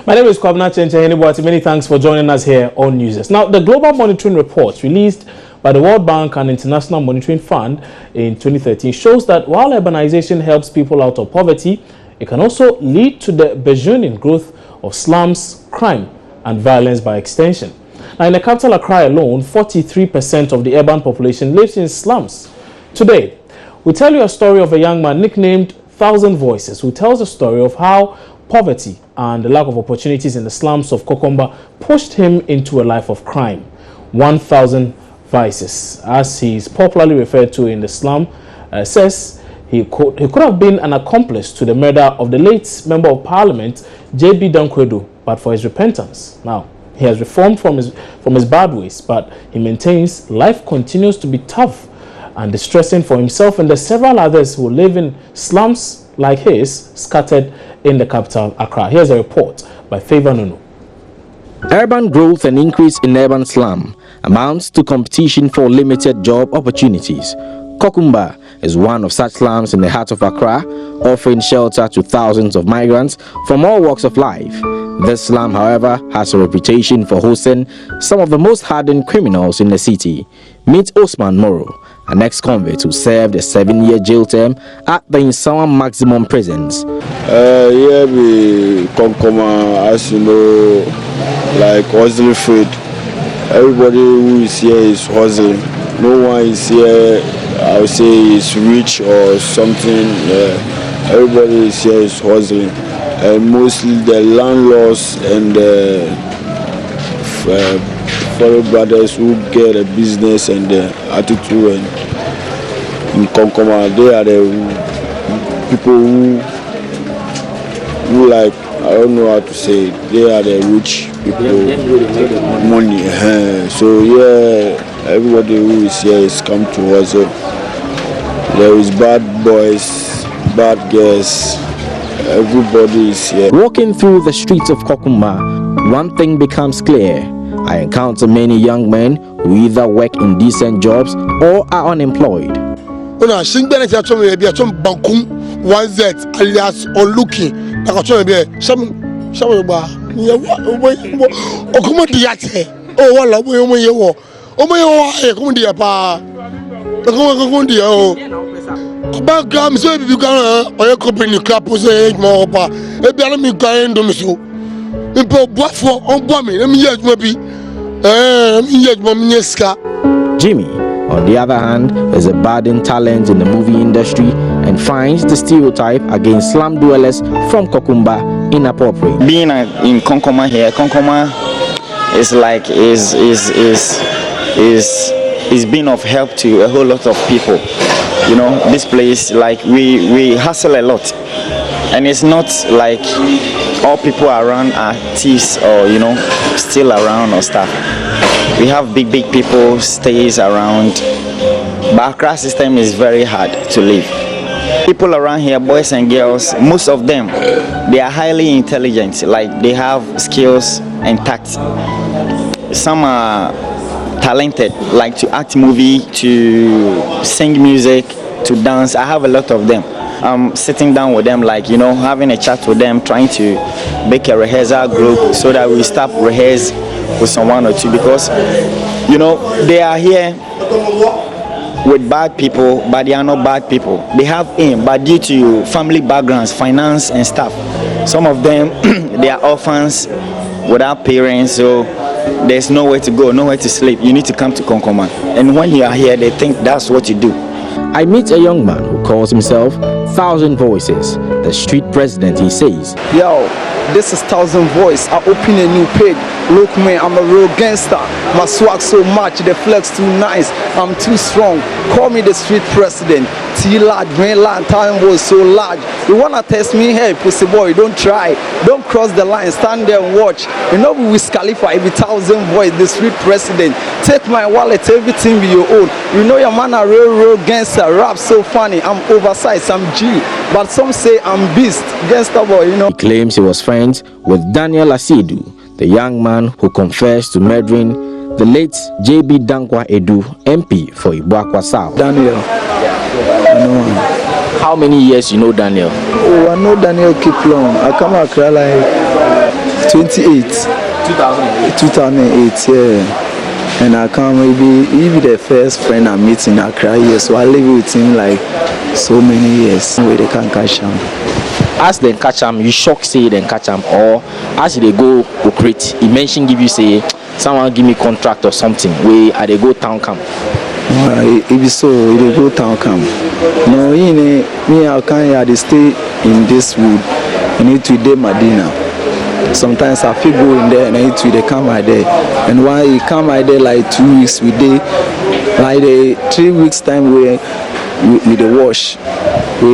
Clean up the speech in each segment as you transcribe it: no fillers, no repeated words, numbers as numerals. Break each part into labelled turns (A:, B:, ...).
A: My name is Kwabena Chenche. Many thanks for joining us here on Newses. Now, the Global Monitoring Report released by the World Bank and International Monitoring Fund in 2013 shows that while urbanization helps people out of poverty, it can also lead to the burgeoning growth of slums, crime, and violence by extension. Now, in the capital Accra alone, 43% of the urban population lives in slums. Today, we tell you a story of a young man nicknamed Thousand Voices, who tells the story of how poverty and the lack of opportunities in the slums of Kokomba pushed him into a life of crime. 1,000 Vices, as he is popularly referred to in the slum, says he could have been an accomplice to the murder of the late Member of Parliament, J.B. Dankwedu, but for his repentance. Now, he has reformed from his bad ways, but he maintains life continues to be tough and distressing for himself and the several others who live in slums like his scattered in the capital, Accra. Here's a report by Favor Nunu.
B: Urban growth and increase in urban slum amounts to competition for limited job opportunities. Kokumba is one of such slums in the heart of Accra, offering shelter to thousands of migrants from all walks of life. This slum, however, has a reputation for hosting some of the most hardened criminals in the city. Meet Osman Moro, an ex-convict who served a 7-year jail term at the Insawa maximum prisons.
C: Here we come, as you know, like hustling food. Everybody who is here is hustling. No one is here, I would say, is rich or something. Everybody is here is hustling. Mostly the landlords and the fellow brothers who get a business and the attitude and in Konkoma, they are the people who like, I don't know how to say it, they are the rich people, money. So yeah, everybody who is here is come to us. There is bad boys, bad girls, everybody is here.
B: Walking through the streets of Kokumba, one thing becomes clear. I encounter many young men who either work in decent jobs or are unemployed.
D: Alias unlooking.
B: Jimmy, on the other hand, is a budding talent in the movie industry and finds the stereotype against slum dwellers from Kokumba inappropriate.
E: Being in Konkoma here, Konkoma is like is being of help to a whole lot of people. You know, this place, like we hustle a lot, and it's not like all people around are thieves or still around or stuff. We have big people stays around, but Accra system is very hard to live. People around here, boys and girls, most of them, they are highly intelligent, like they have skills and tact. Some are talented, like to act movie, to sing music, to dance. I have a lot of them. I'm sitting down with them, like, having a chat with them, trying to make a rehearsal group so that we start rehearse with someone or two, because they are here with bad people, but they are not bad people. They have aim, but due to family backgrounds, finance and stuff, some of them they are orphans without parents, so there's nowhere to go, nowhere to sleep. You need to come to Konkoma, and when you are here, they think that's what you do.
B: I meet a young man who calls himself Thousand Voices, the street president. He says,
F: "Yo, this is Thousand Voice. I open a new page. Look, man, I'm a real gangster. My swag so much, the flex too nice. I'm too strong. Call me the street president. T large, man, time was so large. You wanna test me? Hey, pussy boy, don't try. Don't cross the line. Stand there and watch. We Wiz Khalifa, every Thousand Voice, the street president. Take my wallet, everything be your own. Your man a real gangster. Rap so funny. I'm oversized. I'm G, but some say I'm beast. Gangster boy,
B: He claims he was friends with Daniel Asidu, the young man who confessed to murdering the late J.B. Dankwedu, MP for Ibuakwa South.
F: Daniel. I know him.
B: How many years you know Daniel?
F: Oh, I know Daniel keep long. I come Accra like 28.
A: 2008.
F: 2008, yeah. And I come he be the first friend I meet in Accra here, so I live with him like so many years. Where they can't catch him.
B: As they catch him, you shock say they catch him, or as they go operate, he mention give you say someone give me contract or something. Where they go town camp.
F: It be so, they go town camp. No, me I can't stay in this wood. I need to day Medina. Sometimes I feel go in there and I need to they come right there. And why he come right there like 2 weeks we day, like the 3 weeks time we the wash.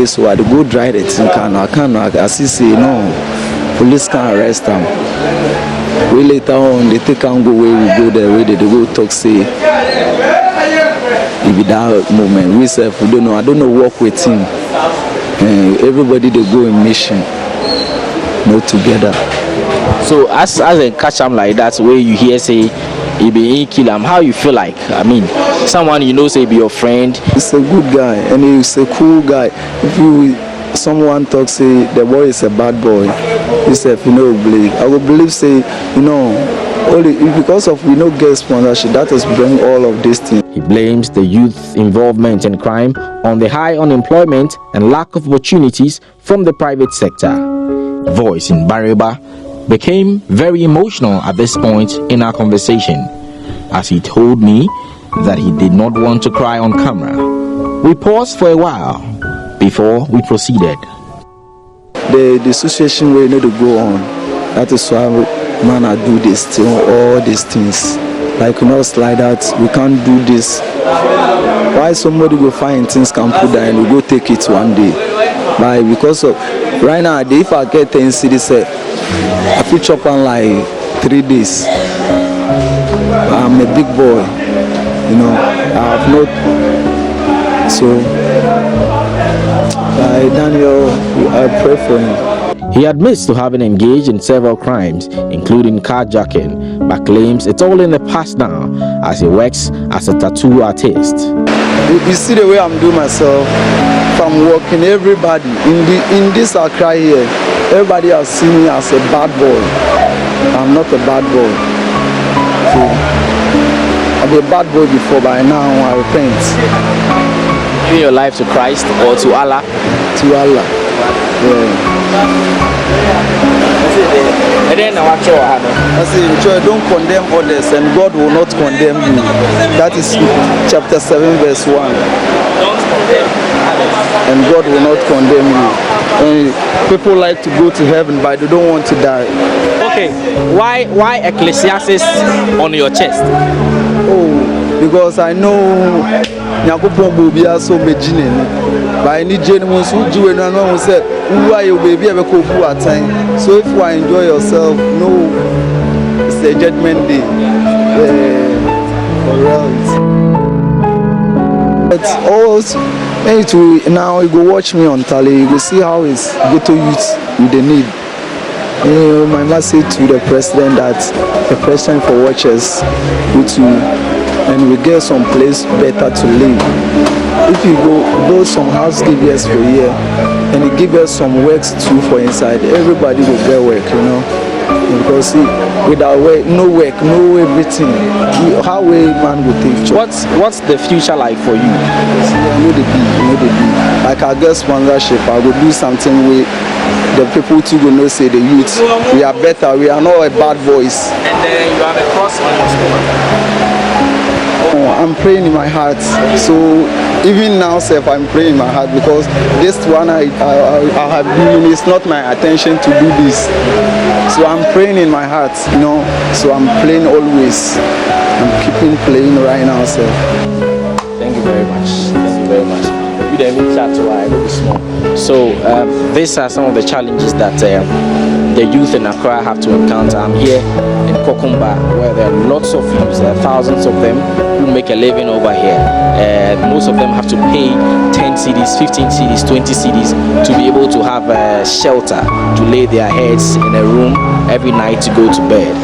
F: So I go dry the thing I can't I see say no, police can't arrest them. We later on they take and go where we go there where they go talk say if it that moment we self we don't know, I don't know work with him. Everybody they go in mission, not together.
B: So as a catch him like that, where you hear say he be kill him, how you feel like? I mean, someone you know say be your friend.
F: He's a good guy and he's a cool guy. If someone talks say the boy is a bad boy, he said you know believe. I will believe say only because of we no get sponsorship that is bring all of these things.
B: He blames the youth involvement in crime on the high unemployment and lack of opportunities from the private sector. Voice in Bariba became very emotional at this point in our conversation, as he told me that he did not want to cry on camera. We paused for a while before we proceeded.
F: The situation we need to go on. That is why man I do this thing, all these things. Like like that, we can't do this. Why somebody go find things can put that and we go take it one day? Why? Because of right now, if I get 10 cities, I feel chop on like 3 days. I'm a big boy, I have not. So, Daniel, I pray for him.
B: He admits to having engaged in several crimes, including carjacking, but claims it's all in the past now as he works as a tattoo artist.
F: You see the way I'm doing myself. If I'm working, everybody in this Accra here, everybody has seen me as a bad boy. I'm not a bad boy. So, I've been a bad boy before, but now I repent.
B: Give your life to Christ or to Allah?
F: To Allah. Yeah.
B: And then
F: I say, don't condemn others and God will not condemn you. That is chapter 7 verse 1.
B: Don't condemn others.
F: And God will not condemn you. And people like to go to heaven but they don't want to die.
B: Okay, why Ecclesiastes on your chest?
F: Oh, because I know Nyakopon will be so beginning. But I need genuine who and no one said, who are you baby ever go for a time? So if you enjoy yourself, no, it's a judgment day. But also, now you go watch me on tally, you go see how it's ghetto youth with the need. My message to the president that the president for watchers go to and we get some place better to live. If you go build some house, give us for a year, and you give us some works too for inside, everybody will get work, Because see, without work, no everything. How a man will take job.
B: What's the future like for you?
F: I know the be. Like I get sponsorship, I will do something with the people too will not say the youth. We are better, we are not a bad voice.
B: And then you have a cross on your stomach.
F: I'm praying in my heart. So even now, self, I'm praying in my heart because this one I have given is not my attention to do this. So I'm praying in my heart, So I'm playing always. I'm keeping playing right now, self.
B: Thank you very much. Thank you very much. You didn't chat to I very small. So these are some of the challenges that the youth in Accra have to encounter. I'm here in Kokumba, where there are lots of youths, thousands of them who make a living over here. Most of them have to pay 10 cedis, 15 cedis, 20 cedis to be able to have a shelter, to lay their heads in a room every night to go to bed.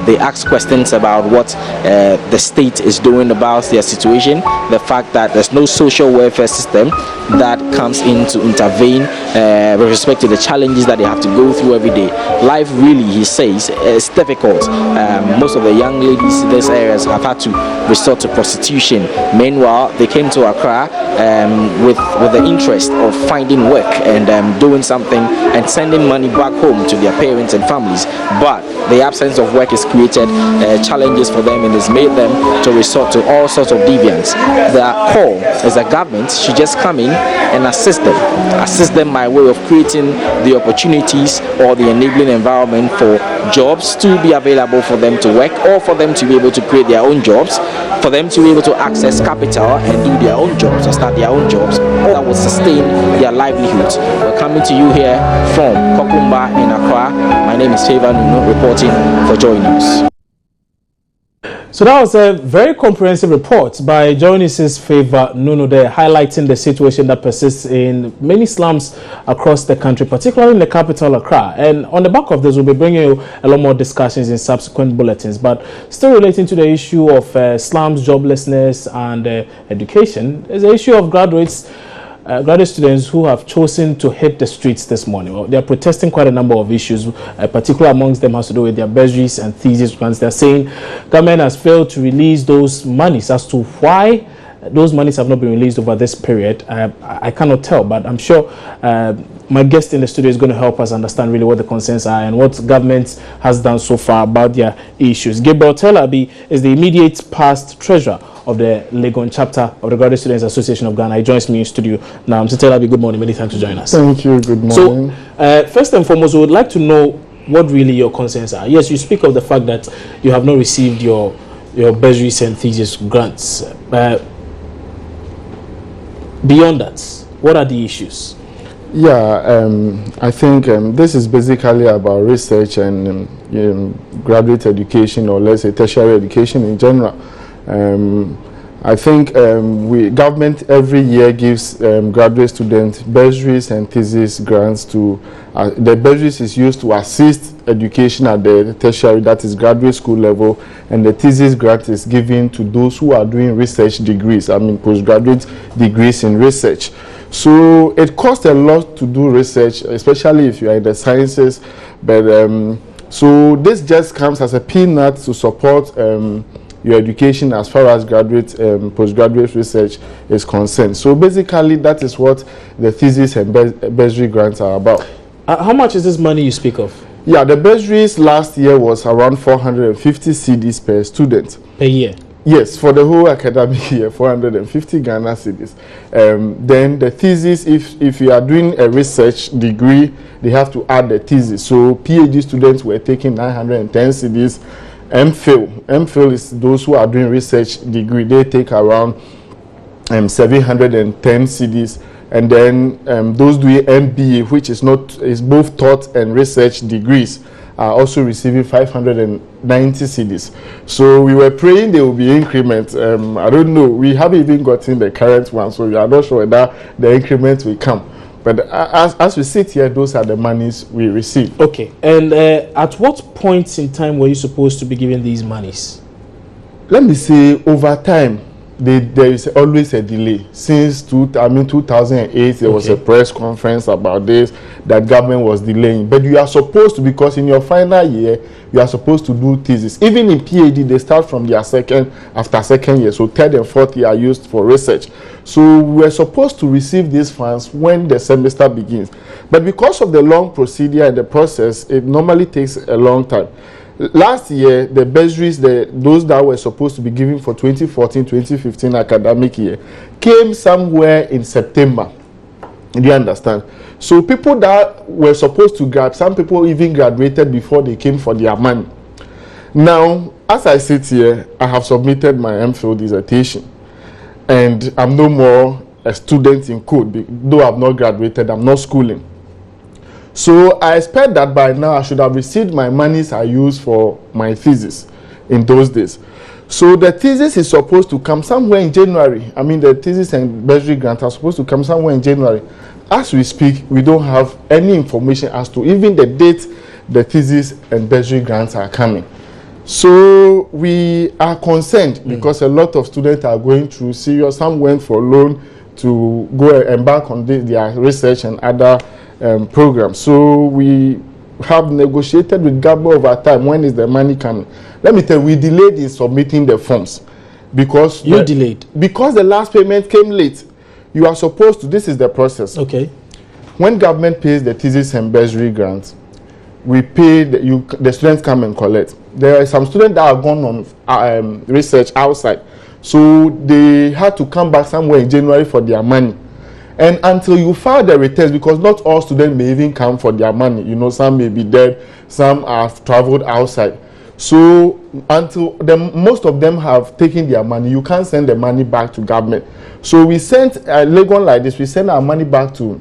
B: They ask questions about what the state is doing about their situation, the fact that there's no social welfare system that comes into intervene with respect to the challenges that they have to go through every day. Life really, he says, is difficult. Most of the young ladies in these areas have had to resort to prostitution. Meanwhile, they came to Accra with the interest of finding work and doing something and sending money back home to their parents and families. But the absence of work has created challenges for them and has made them to resort to all sorts of deviance. Their call as a government should just come in and assist them by way of creating the opportunities or the enabling environment for jobs to be available for them to work, or for them to be able to create their own jobs, for them to be able to access capital and do their own jobs or start their own jobs that will sustain their livelihoods. We're coming to you here from Kokumba in Accra. My name is Favor Nuno, reporting for Joy News.
A: So that was a very comprehensive report by Joyce's Favor Nuno there, highlighting the situation that persists in many slums across the country, particularly in the capital, Accra. And on the back of this, we'll be bringing you a lot more discussions in subsequent bulletins. But still relating to the issue of slums, joblessness, and education, there's the issue of graduate students who have chosen to hit the streets this morning. Well, they are protesting quite a number of issues, particularly amongst them has to do with their bursaries and thesis grants. They're saying government has failed to release those monies. As to why those monies have not been released over this period, I cannot tell, but I'm sure my guest in the studio is going to help us understand really what the concerns are and what government has done so far about their issues. Gabriel Telabi is the immediate past treasurer of the Legon chapter of the Graduate Students Association of Ghana. He joins me in studio now. Mr. Telabi, good morning. Many thanks for joining us.
D: Thank you. Good morning.
A: So, first and foremost, we would like to know what really your concerns are. Yes, you speak of the fact that you have not received your bursaries and thesis grants. Beyond that, what are the issues?
D: Yeah, I think this is basically about research and graduate education, or let's say tertiary education in general. I think government every year gives graduate students bursaries and thesis grants to, the bursaries is used to assist education at the tertiary, that is graduate school level, and the thesis grant is given to those who are doing research degrees, postgraduate degrees in research. So it costs a lot to do research, especially if you are in the sciences, but so this just comes as a peanut to support your education as far as graduate postgraduate research is concerned. So basically that is what the thesis and bursary grants are about.
A: How much is this money you speak of?
D: Yeah, the bursaries last year was around 450 cedis per student.
A: Per year?
D: Yes, for the whole academic year, 450 Ghana cedis. Then the thesis, if you are doing a research degree, they have to add the thesis. So PhD students were taking 910 cedis. MPhil is those who are doing research degree. They take around 710 cedis. And then those doing MBA, which is both taught and research degrees, are also receiving 590 cedis. So we were praying there will be increments. I don't know. We haven't even gotten the current one, so we are not sure that the increments will come. But as we sit here, those are the monies we receive.
A: Okay. And at what point in time were you supposed to be given these monies?
D: Let me say, over time, there is always a delay. Since 2008, there was a press conference about this, that government was delaying. But you are supposed to, because in your final year, you are supposed to do thesis. Even in PhD, they start from their after second year. So third and fourth year are used for research. So we are supposed to receive these funds when the semester begins. But because of the long procedure and the process, it normally takes a long time. Last year, the bursaries, those that were supposed to be given for 2014-2015 academic year, came somewhere in September. Do you understand? So people that were supposed to grad, some people even graduated before they came for their money. Now, as I sit here, I have submitted my MPhil dissertation, and I'm no more a student in code, though I've not graduated, I'm not schooling. So I expect that by now I should have received my monies I used for my thesis in those days. So the thesis is supposed to come somewhere in January. I mean, the thesis and bursary grant are supposed to come somewhere in January. As we speak, we don't have any information as to even the date the thesis and bursary grants are coming. So we are concerned because a lot of students are going through serious. Some went for loan to go embark on their research and other programs. So we have negotiated with government over time. When is the money coming? Let me tell you, we delayed in submitting the forms because
A: delayed
D: because the last payment came late. You are supposed to. This is the process.
A: Okay.
D: When government pays the thesis and bursary grants, we pay the students come and collect. There are some students that have gone on research outside, so they had to come back somewhere in January for their money. And until you file the returns, because not all students may even come for their money. You know, some may be dead, some have traveled outside. So until most of them have taken their money, you can't send the money back to government. So we sent Legon like this. We send our money back to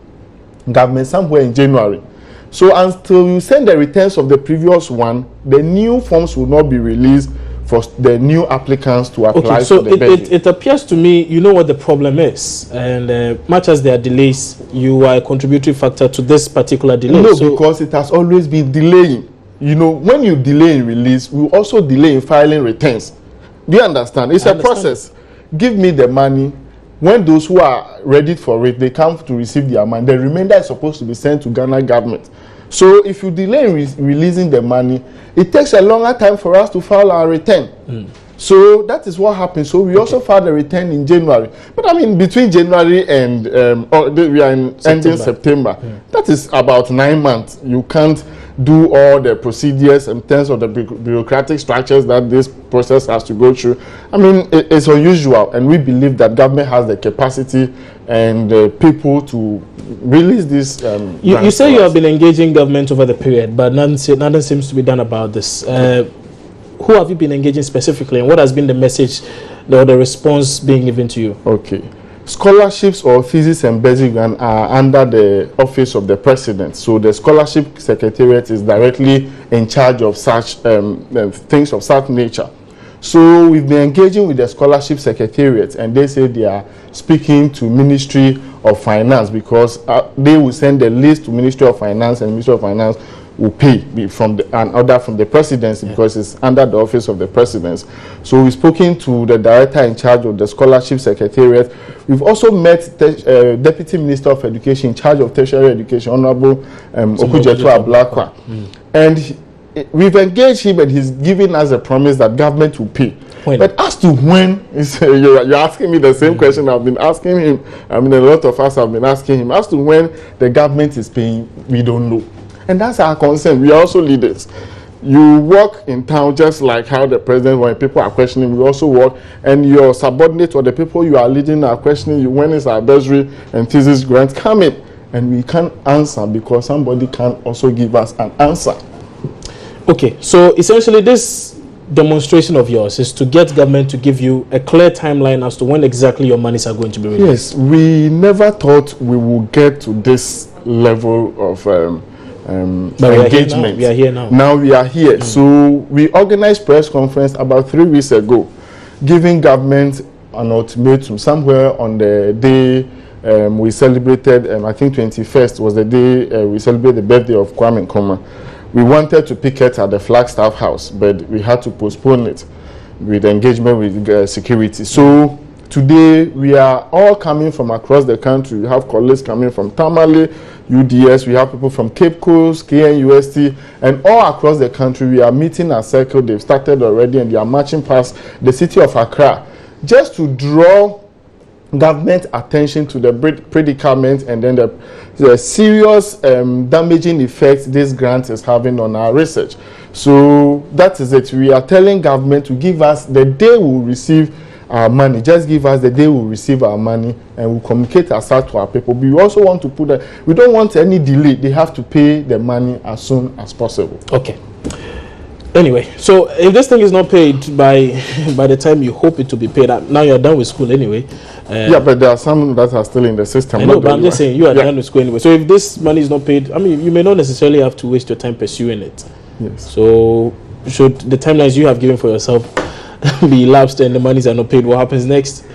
D: government somewhere in January. So until you send the returns of the previous one, the new forms will not be released for the new applicants to apply.
A: Okay, so
D: for the
A: it appears to me you know what the problem is, and much as there are delays, you are a contributory factor to this particular delay.
D: No,
A: so
D: because it has always been delaying. You know, when you delay in release, we also delay in filing returns. Do you understand? It's a process. Give me the money. When those who are ready for it, they come to receive their money. The remainder is supposed to be sent to Ghana government. So if you delay in releasing the money, it takes a longer time for us to file our return. So that is what happens. So we also filed a return in January. But I mean, between January and we are in ending September. That is about 9 months. You can't do all the procedures in terms of the bureaucratic structures that this process has to go through. I mean, it's unusual, and we believe that government has the capacity and people to release this.
A: You say you have been engaging government over the period, but nothing seems to be done about this. Who have you been engaging specifically, and what has been the message or the response being given to you?
D: Okay. Scholarships or thesis and bursary grant are under the office of the president. So the scholarship secretariat is directly in charge of such things of such nature. So we've been engaging with the scholarship secretariat, and they say they are speaking to Ministry of Finance, because they will send the list to Ministry of Finance, and Ministry of Finance will pay from an order from the presidency, because it's under the office of the presidency. So we've spoken to the director in charge of the scholarship secretariat. We've also met Deputy Minister of Education in charge of tertiary education, Honorable Okujetu Ablakwa. And we've engaged him, and he's given us a promise that government will pay. But as to when, you're asking me the same question I've been asking him. I mean, a lot of us have been asking him. As to when the government is paying, we don't know. And that's our concern. We are also leaders. You walk in town just like how the president, when people are questioning, we also walk, and your subordinate or the people you are leading are questioning you. When is our bursary and thesis grant coming? And we can't answer because somebody can also give us an answer.
A: Okay, so essentially this demonstration of yours is to get government to give you a clear timeline as to when exactly your monies are going to be released.
D: Yes, we never thought we would get to this level of engagement.
A: We are here now.
D: Now we are here. So we organized press conference about 3 weeks ago, giving government an ultimatum. Somewhere on the day we celebrated, I think 21st was the day we celebrated the birthday of Kwame Nkrumah. We wanted to picket at the Flagstaff House, but we had to postpone it with engagement with security. So today we are all coming from across the country. We have colleagues coming from Tamale, UDS, we have people from Cape Coast, KNUST, and all across the country. We are meeting a circle. They've started already, and they are marching past the city of Accra just to draw government attention to the predicament and then the serious damaging effects this grant is having on our research. So that is it. We are telling government to give us the day we will receive our money. Just give us the day we will receive our money, and we'll communicate ourselves to our people. But we also want to put that we don't want any delay. They have to pay the money as soon as possible.
A: Okay. Anyway, so if this thing is not paid by the time you hope it to be paid, now you're done with school anyway.
D: Yeah, but there are some that are still in the system.
A: I know, but I'm just saying you are done with school anyway. So if this money is not paid, I mean, you may not necessarily have to waste your time pursuing it.
D: Yes.
A: So should the timelines you have given for yourself be elapsed and the monies are not paid, what happens next?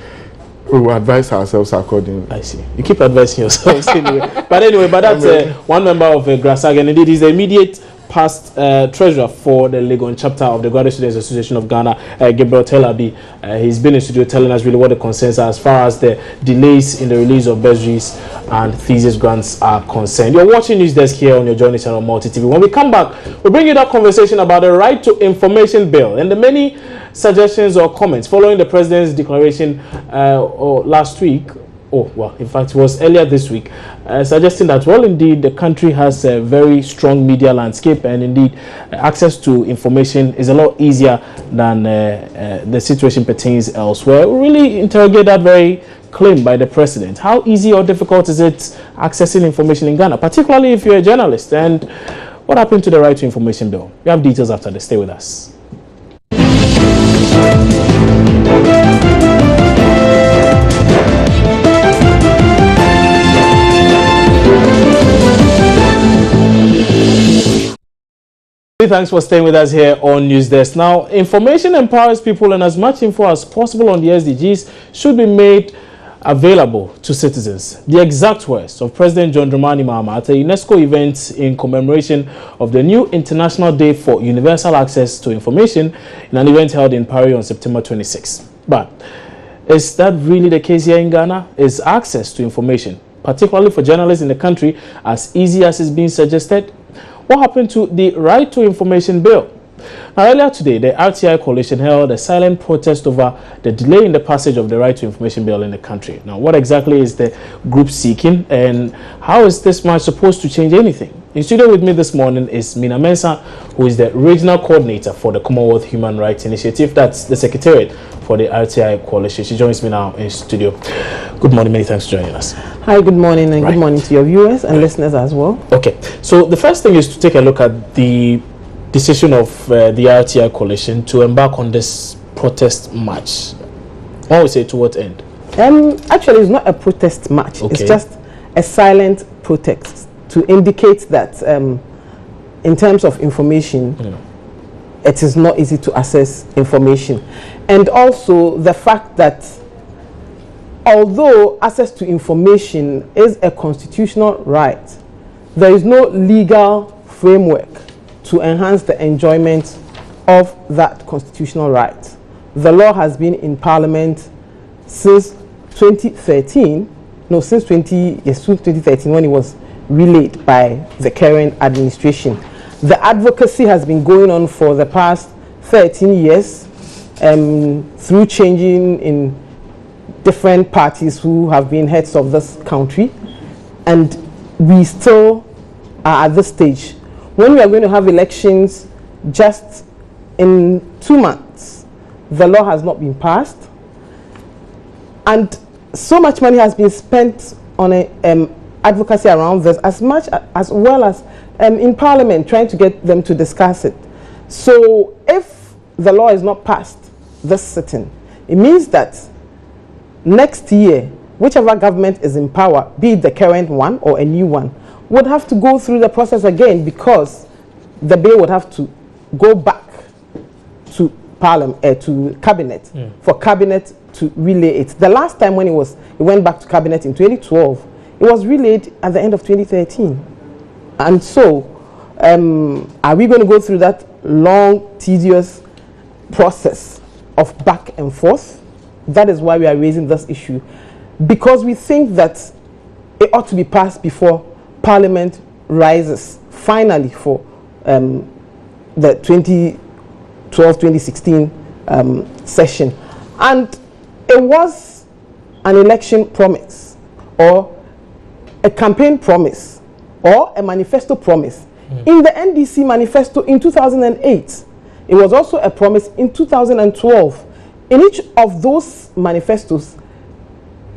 D: We will advise ourselves accordingly.
A: I see. You keep advising yourselves anyway. But anyway, that's one member of Grasag, and indeed he's the immediate past treasurer for the Legon chapter of the Graduate Students Association of Ghana, Gabriel Telabi. He's been in studio telling us really what the concerns are as far as the delays in the release of bursaries and thesis grants are concerned. You're watching News Desk here on your journey channel Multi TV. When we come back, we'll bring you that conversation about the Right to Information Bill and the many suggestions or comments following the President's declaration last week. Oh, well, in fact, it was earlier this week, suggesting that, well, indeed, the country has a very strong media landscape, and indeed, access to information is a lot easier than the situation pertains elsewhere. We really interrogate that very claim by the President. How easy or difficult is it accessing information in Ghana, particularly if you're a journalist? And what happened to the Right to Information Bill? We have details after this. Stay with us. Thanks for staying with us here on News Desk. Now, information empowers people, and as much info as possible on the SDGs should be made available to citizens. The exact words of President John Dramani Mahama at a UNESCO event in commemoration of the new International Day for Universal Access to Information in an event held in Paris on September 26. But is that really the case here in Ghana? Is access to information, particularly for journalists in the country, as easy as is being suggested? What happened to the Right to Information Bill? Now, earlier today, the RTI coalition held a silent protest over the delay in the passage of the Right to Information Bill in the country. Now, what exactly is the group seeking, and how is this march supposed to change anything? In studio with me this morning is Mina Mensah, who is the regional coordinator for the Commonwealth Human Rights Initiative. That's the secretariat for the RTI coalition. She joins me now in studio. Good morning, many thanks for joining us.
G: Hi, good morning, and good morning to your viewers and listeners as well.
A: Okay, so the first thing is to take a look at the decision of the RTI coalition to embark on this protest march. What would say to what end?
G: Actually, it's not a protest march. Okay. It's just a silent protest to indicate that in terms of information, it is not easy to access information. And also the fact that although access to information is a constitutional right, there is no legal framework to enhance the enjoyment of that constitutional right. The law has been in Parliament since 2013, since 2013 when it was relayed by the current administration. The advocacy has been going on for the past 13 years through changing in different parties who have been heads of this country, and we still are at this stage. When we are going to have elections just in 2 months, the law has not been passed, and so much money has been spent on advocacy around this, as well as in Parliament, trying to get them to discuss it. So if the law is not passed this sitting, it means that next year, whichever government is in power, be it the current one or a new one, would have to go through the process again, because the bill would have to go back to Parliament, to Cabinet, for Cabinet to relay it. The last time when it went back to Cabinet in 2012, it was relayed at the end of 2013. And so, are we going to go through that long, tedious process of back and forth? That is why we are raising this issue, because we think that it ought to be passed before Parliament rises finally for the 2012-2016 session. And it was an election promise, or a campaign promise, or a manifesto promise. In the NDC manifesto in 2008, it was also a promise in 2012. In each of those manifestos,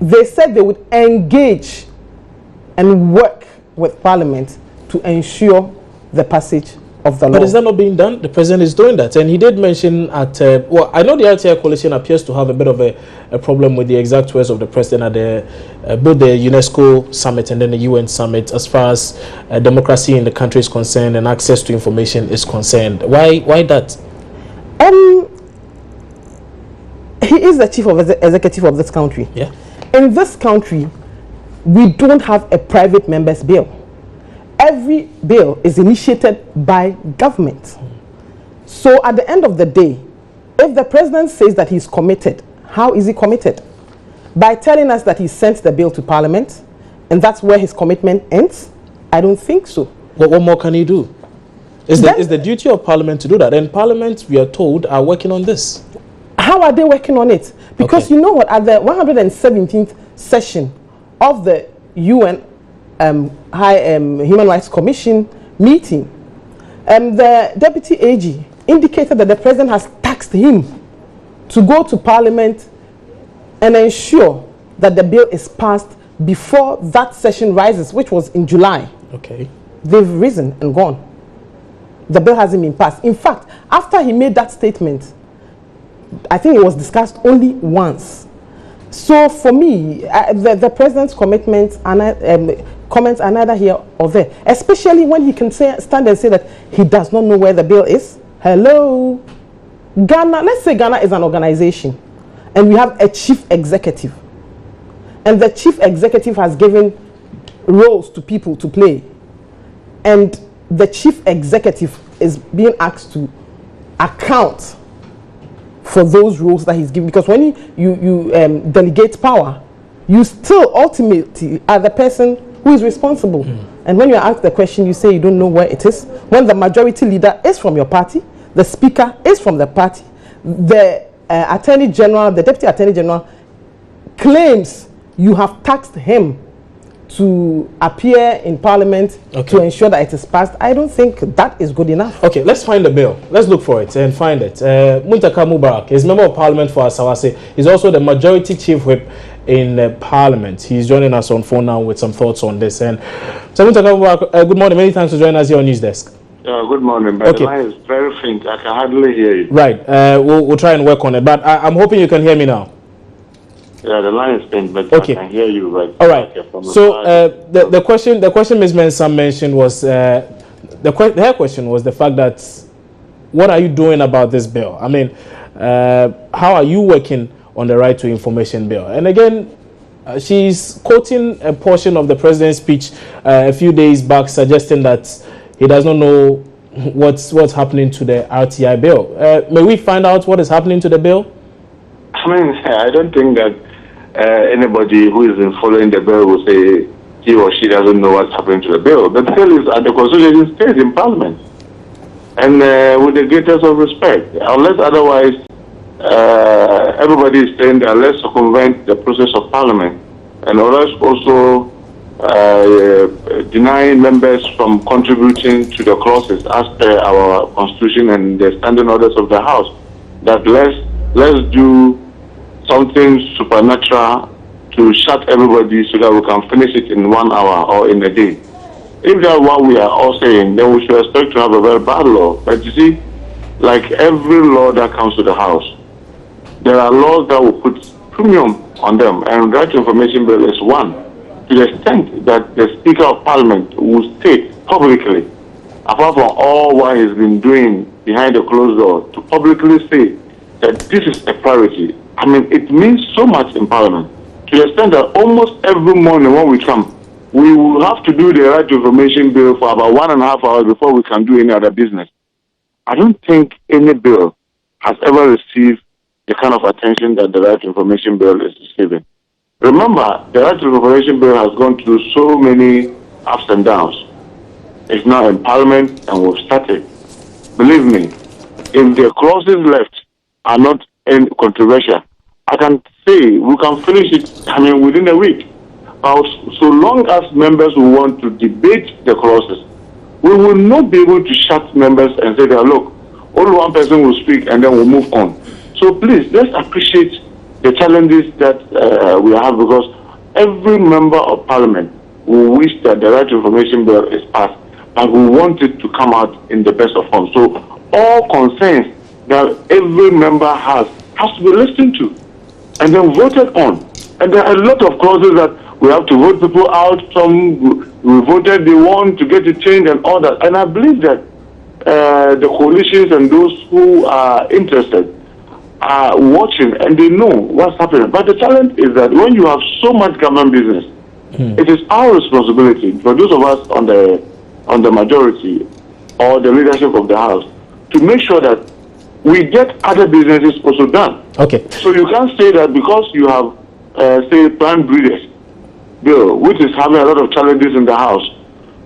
G: they said they would engage and work with Parliament to ensure the passage of the law.
A: But is that not being done? The President is doing that, and he did mention at well, I know the RTI coalition appears to have a bit of a problem with the exact words of the President at both the UNESCO summit and then the UN summit, as far as democracy in the country is concerned and access to information is concerned. Why that?
G: He is the chief of executive of this country.
A: Yeah.
G: In this country, we don't have a private member's bill. every bill is initiated by government. So at the end of the day, if the president says that he's committed, how is he committed? By telling us that he sent the bill to Parliament, and that's where his commitment ends? I don't think so.
A: But what more can he do? Is the duty of Parliament to do that? And Parliament, we are told, are working on this.
G: How are they working on it? Because you know what, at the 117th session of the UN Human Rights Commission meeting, the Deputy AG indicated that the President has tasked him to go to Parliament and ensure that the bill is passed before that session rises, which was in July.
A: Okay.
G: They've risen and gone. The bill hasn't been passed. In fact, after he made that statement, I think it was discussed only once. So for me, the President's comments are neither here or there, especially when he can stand and say that he does not know where the bill is. Hello? Ghana, let's say Ghana is an organization and we have a chief executive. And the chief executive has given roles to people to play. And the chief executive is being asked to account for those roles that he's given. Because when you delegate power, you still ultimately are the person who is responsible. And when you ask the question, you say you don't know where it is. When the majority leader is from your party, the speaker is from the party, the attorney general, the deputy attorney general claims you have tasked him to appear in Parliament to ensure that it is passed. I don't think that is good enough.
A: Okay, let's find the bill. Let's look for it and find it. Muntaka Mubarak is Member of Parliament for Asawase. He's also the Majority Chief Whip in Parliament. He's joining us on phone now with some thoughts on this. And so Muntaka Mubarak, good morning. Many thanks for joining us here on News Desk.
H: Good morning, but the line is very faint. I can hardly hear you.
A: Right. We'll try and work on it. But I'm hoping you can hear me now.
H: Yeah, the line is faint, but I can hear you. Right.
A: All right. So the question Ms. Mensah mentioned was her question was the fact that what are you doing about this bill? I mean, how are you working on the right to information bill? And again, she's quoting a portion of the president's speech a few days back, suggesting that he does not know what's happening to the RTI bill. May we find out what is happening to the bill?
H: I mean, I don't think that anybody who is following the bill will say he or she doesn't know what's happening to the bill. The bill is at the consultation stage in Parliament. And with the greatest of respect, unless otherwise everybody is saying that let's circumvent the process of Parliament, and others also denying members from contributing to the clauses as per our constitution and the standing orders of the House, that let's do something supernatural to shut everybody so that we can finish it in 1 hour or in a day. If that's what we are all saying, then we should expect to have a very bad law. But you see, like every law that comes to the House, there are laws that will put premium on them, and right to information bill is one. To the extent that the Speaker of Parliament will state publicly, apart from all what he's been doing behind the closed door, to publicly say that this is a priority. I mean, it means so much in Parliament, to the extent that almost every morning when we come, we will have to do the right to information bill for about 1.5 hours before we can do any other business. I don't think any bill has ever received the kind of attention that the right to information bill is receiving. Remember, the right to information bill has gone through so many ups and downs. It's now in Parliament and we've started. Believe me, if the clauses left are not controversial, I can say we can finish it, within a week. So long as members will want to debate the clauses, we will not be able to shut members and say that, look, only one person will speak and then we'll move on. So please, let's appreciate the challenges that we have, because every member of Parliament will wish that the right to information bill is passed, but we want it to come out in the best of form. So all concerns that every member has to be listened to and then voted on. And there are a lot of clauses that we have to vote people out. Some we voted they want to get it changed and all that. And I believe that the coalitions and those who are interested are watching and they know what's happening. But the challenge is that when you have so much government business, it is our responsibility for those of us on the on the majority or the leadership of the House to make sure that we get other businesses also done.
A: Okay.
H: So you can't say that because you have, say, plant breeders bill, which is having a lot of challenges in the House,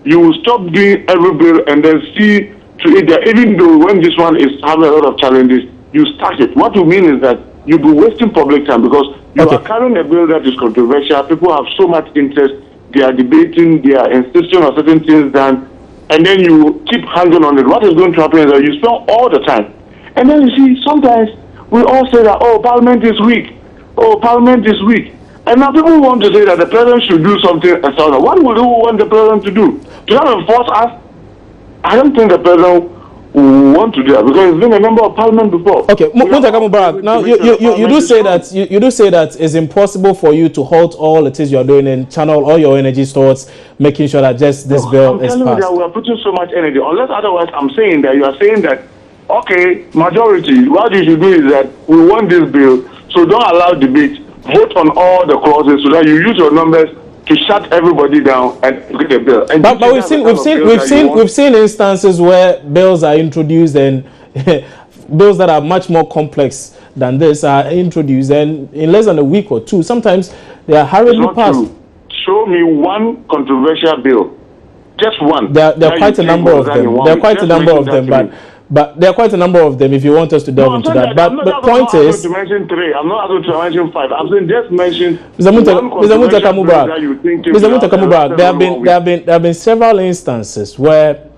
H: you will stop doing every bill and then see to it that even though when this one is having a lot of challenges, you start it. What you mean is that you'll be wasting public time because you are carrying a bill that is controversial. People have so much interest. They are debating, they are insisting on certain things done, and then you keep hanging on it. What is going to happen is that you spend all the time. And then you see, sometimes we all say that, oh, Parliament is weak. Oh, Parliament is weak. And now people want to say that the President should do something and so on. What would you want the President to do? To have enforce us? I don't think the President will want to do that because he's been a member of Parliament before.
A: Okay, Muntaka Mubarak, now you do say that you do say that it's impossible for you to halt all it is you're doing and channel all your energy towards making sure that just this bill is passed.
H: I'm telling you that we are putting so much energy. Unless otherwise, I'm saying that you are saying that, okay, majority, what you should do is that we want this bill, so don't allow debate. Vote on all the clauses so that you use your numbers to shut everybody down and get a bill. And
A: but we've seen instances where bills are introduced and bills that are much more complex than this are introduced, and in less than a week or two, sometimes they are hurriedly passed.
H: True. Show me one controversial bill, just one.
A: There are quite a number of them. There are quite a number of them, but there are quite a number of them if you want us to delve into that. But the point is,
H: to mention three. I'm not going to mention five. I'm saying just mention.
A: Mr. Muntaka Mubarak, there have been several instances where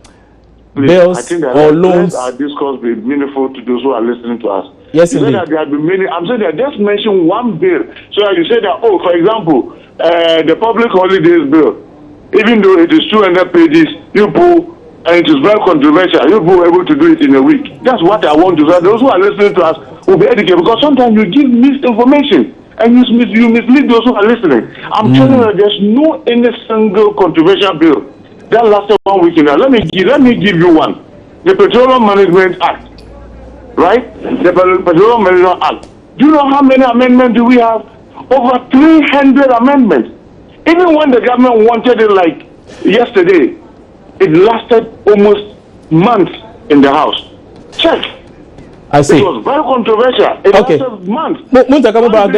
A: bills or loans.
H: Our discourse be meaningful to those who are listening to us.
A: Yes,
H: you
A: indeed.
H: That there have been many. I'm saying that just mention one bill so that you say that, oh, for example, the public holidays bill, even though it is 200 pages, you pull. And it is very controversial. You'll be able to do it in a week. That's what I want to say. Those who are listening to us will be educated because sometimes you give misinformation and you mislead those who are listening. I'm telling you, there's no any single controversial bill that lasted 1 week in there. Let me give you one. The Petroleum Management Act, right? The Petroleum Management Act. Do you know how many amendments do we have? Over 300 amendments. Even when the government wanted it like yesterday, it lasted almost months in the House. Check.
A: I see.
H: It was very controversial. It lasted months.
A: Muntaka Mubarak,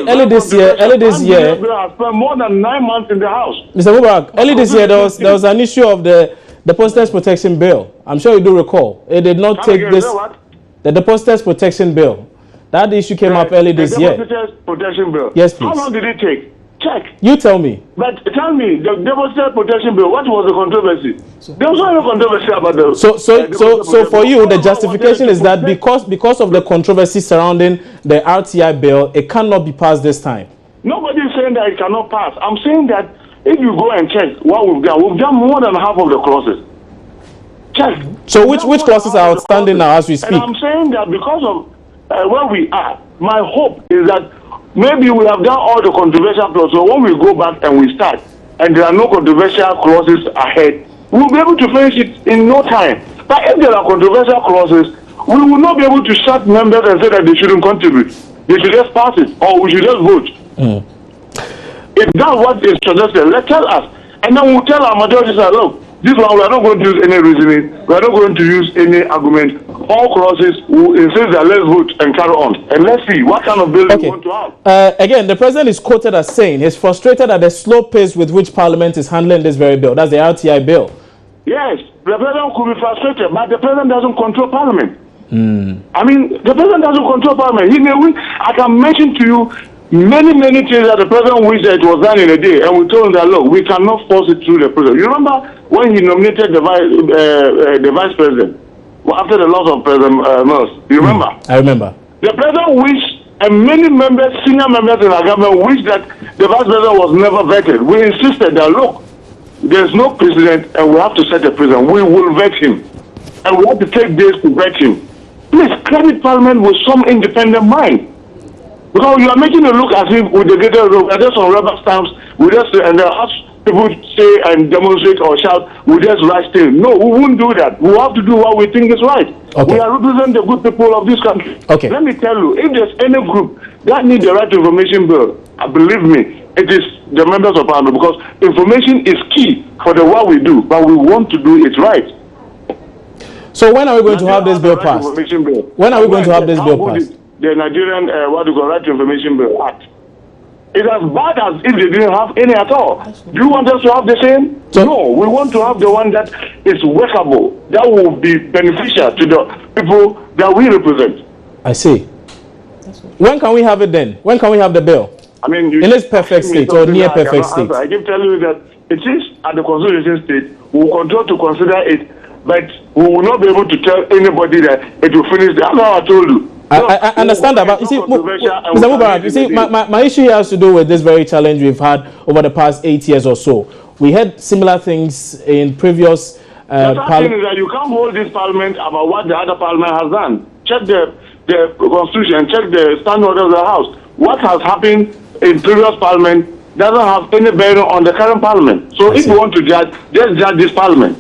A: early this year,
H: I spent more than 9 months in the House.
A: Mr. Mubarak, early this year there was an issue of the Depositors Protection Bill. I'm sure you do recall. It did not take this. The Depositors Protection Bill. That issue came up early this year.
H: The Depositors Protection Bill.
A: Yes, please.
H: How long did it take? Check.
A: You tell me.
H: But tell me, the Depositors Protection Bill, what was the controversy? There was no controversy about the...
A: So for you, the justification is that because of the controversy surrounding the RTI bill, it cannot be passed this time.
H: Nobody is saying that it cannot pass. I'm saying that if you go and check what we've done more than half of the clauses. Check.
A: So which clauses are outstanding now as we speak?
H: And I'm saying that because of where we are, my hope is that maybe we have done all the controversial clauses. So when we go back and we start, and there are no controversial clauses ahead, we'll be able to finish it in no time. But if there are controversial clauses, we will not be able to shut members and say that they shouldn't contribute. They should just pass it, or we should just vote. If that's what is suggested, let's tell us. And then we'll tell our majority, look, this one, we are not going to use any reasoning. We are not going to use any argument. All clauses will insist that let's vote and carry on. And let's see what kind of bill we want to have.
A: Again, the president is quoted as saying he's frustrated at the slow pace with which Parliament is handling this very bill. That's the RTI bill.
H: Yes, the president could be frustrated, but the president doesn't control Parliament. I mean, the president doesn't control Parliament. He may win. I can mention to you many things that the president wished that it was done in a day, and we told him that, look, we cannot force it through the president. You remember when he nominated the vice president after the loss of President Mills? You remember?
A: I remember.
H: The president wished, and many members, senior members in our government, wished that the vice president was never vetted. We insisted that, look, there's no president, and we have to set a president. We will vet him, and we have to take days to vet him. Please credit Parliament with some independent mind. Because you are making it look as if with the greater rope, and just on rubber stamps, we just and as people say and demonstrate or shout, we just write still. No, we won't do that. We have to do what we think is right. We are representing the good people of this country. Let me tell you, if there's any group that needs the right information bill, Believe me, it is the members of parliament, because information is key for the what we do, but we want to do it right.
A: So when are we going to have this bill passed? When are we going to have this bill passed?
H: The Nigerian Right to Information Bill Act. It's as bad as if they didn't have any at all. Do you want us to have the same? No, we want to have the one that is workable, that will be beneficial to the people that we represent.
A: I see. When can we have it then? When can we have the bill?
H: I mean,
A: in its perfect state or near perfect state?
H: I keep telling you that it is at the constitution state. We will continue to consider it, but we will not be able to tell anybody that it will finish. That's how I told you.
A: I understand that, but you see, Mr. Mubarak, you see, my issue here has to do with this very challenge we've had over the past 8 years or so. We had similar things in previous
H: parliament. That you can't hold this parliament about what the other parliament has done. Check the constitution, check the standing order of the house. What has happened in previous parliament doesn't have any bearing on the current parliament. So if you want to judge, just judge this parliament.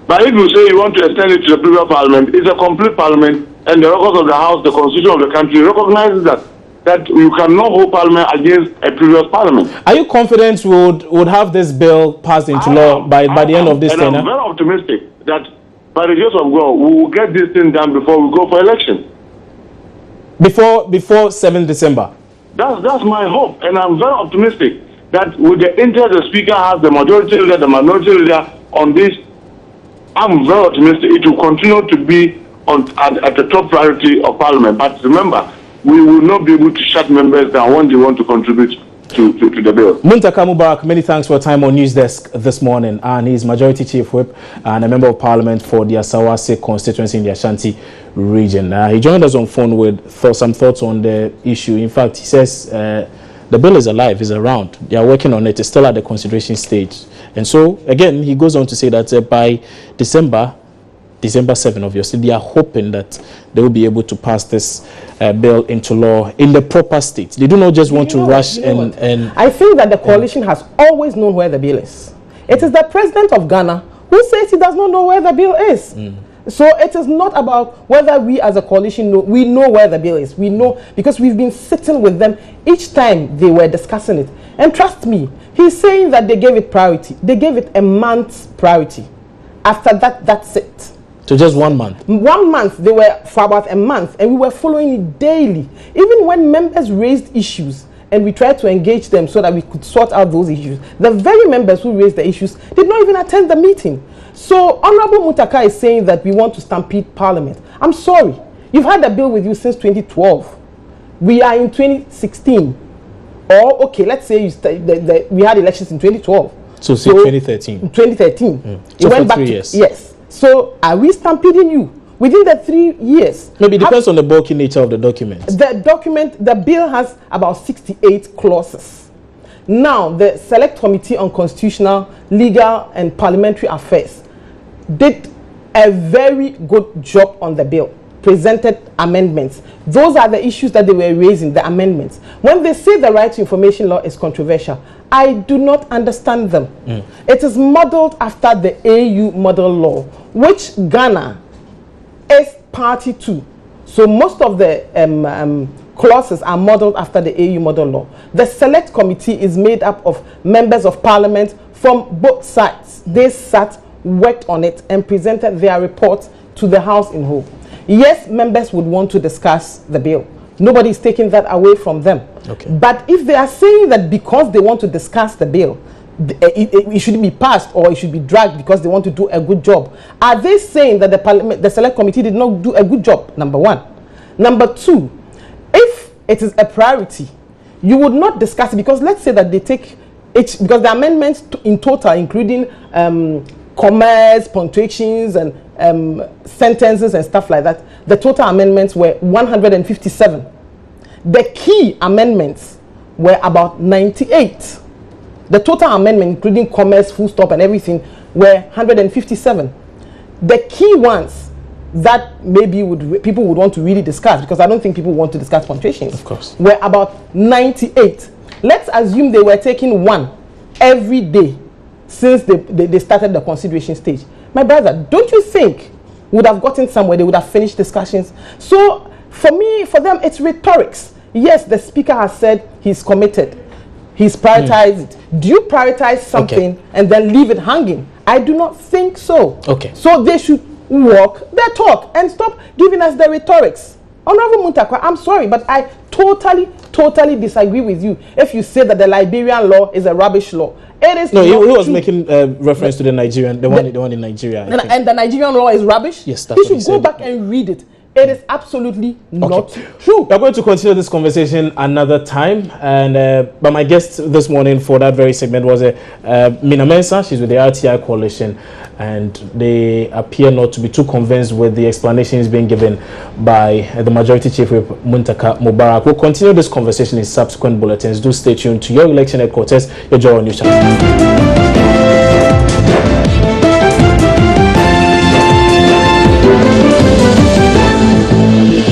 H: But if you say you want to extend it to the previous parliament, it's a complete parliament, and the records of the house, the constitution of the country recognizes that you cannot hold parliament against a previous parliament.
A: Are you confident we would have this bill passed into law by the end of this tenure?
H: I'm very optimistic that by the grace of God, we will get this thing done before we go for election.
A: Before 7th December?
H: That's my hope, and I'm very optimistic that with the interest the speaker has, the majority leader, the minority leader on this, I'm very optimistic it will continue to be at the top priority of Parliament. But remember, we will not be able to shut members down when they want to contribute to the bill.
A: Muntaka Mubarak, many thanks for your time on News Desk this morning. And he's Majority Chief Whip and a Member of Parliament for the Asawase constituency in the Ashanti region. He joined us on phone with some thoughts on the issue. In fact, he says the bill is alive, is around. They are working on it. It's still at the consideration stage. And so, again, he goes on to say that by December 7, obviously, they are hoping that they will be able to pass this bill into law in the proper state. They do not just want to rush and...
G: I think that the coalition has always known where the bill is. It is the president of Ghana who says he does not know where the bill is. So it is not about whether we as a coalition know. We know where the bill is. We know because we've been sitting with them each time they were discussing it. And trust me, he's saying that they gave it priority. They gave it a month's priority. After that, that's it.
A: So just 1 month?
G: 1 month. They were for about a month, and we were following it daily. Even when members raised issues, and we tried to engage them so that we could sort out those issues, the very members who raised the issues did not even attend the meeting. So Honorable Muntaka is saying that we want to stampede Parliament. I'm sorry. You've had the bill with you since 2012. We are in 2016. Or, okay, let's say we had elections in 2012.
A: So 2013.
G: 2013.
A: So went back 3 years.
G: Yes. So are we stampeding you within the 3 years?
A: Maybe it depends on the bulky nature of the document.
G: The bill has about 68 clauses. Now, the Select Committee on Constitutional, Legal and Parliamentary Affairs did a very good job on the bill, presented amendments. Those are the issues that they were raising, the amendments. When they say the right to information law is controversial, I do not understand them. It is modeled after the AU model law, which Ghana is party to. So most of the clauses are modeled after the AU model law. The Select Committee is made up of members of Parliament from both sides. They sat, worked on it, and presented their report to the House in whole. Yes, members would want to discuss the bill. Nobody is taking that away from them.
A: Okay.
G: But if they are saying that because they want to discuss the bill, it should be passed or it should be dragged because they want to do a good job, are they saying that the Select Committee did not do a good job? Number one. Number two, if it is a priority, you would not discuss it because let's say that they take it, because the amendments in total, including commas, punctuations, and sentences and stuff like that, the total amendments were 157. The key amendments were about 98. The total amendment, including commas, full stop, and everything, were 157. The key ones that maybe people would want to really discuss, because I don't think people want to discuss punctuations,
A: of course,
G: were about 98. Let's assume they were taking one every day since they started the consideration stage. My brother, don't you think would have gotten somewhere? They would have finished discussions. So for me, for them, it's rhetorics. Yes, the speaker has said he's committed. He's prioritized it. Do you prioritize something and then leave it hanging? I do not think so.
A: Okay.
G: So they should walk their talk and stop giving us the rhetorics. Honorable Muntakwa, I'm sorry, but I totally disagree with you if you say that the Liberian law is a rubbish law. It is
A: no,
G: not
A: he was
G: true.
A: making reference to the Nigerian, the one in Nigeria.
G: And the Nigerian law is rubbish?
A: Yes, that's
G: he
A: what
G: should go back and read it. It is absolutely not true.
A: We're going to continue this conversation another time. And but my guest this morning for that very segment was Mina Mensah. She's with the RTI Coalition, and they appear not to be too convinced with the explanations being given by the Majority Chief Whip Muntaka Mubarak. We'll continue this conversation in subsequent bulletins. Do stay tuned to your election headquarters, your Joy News Channel.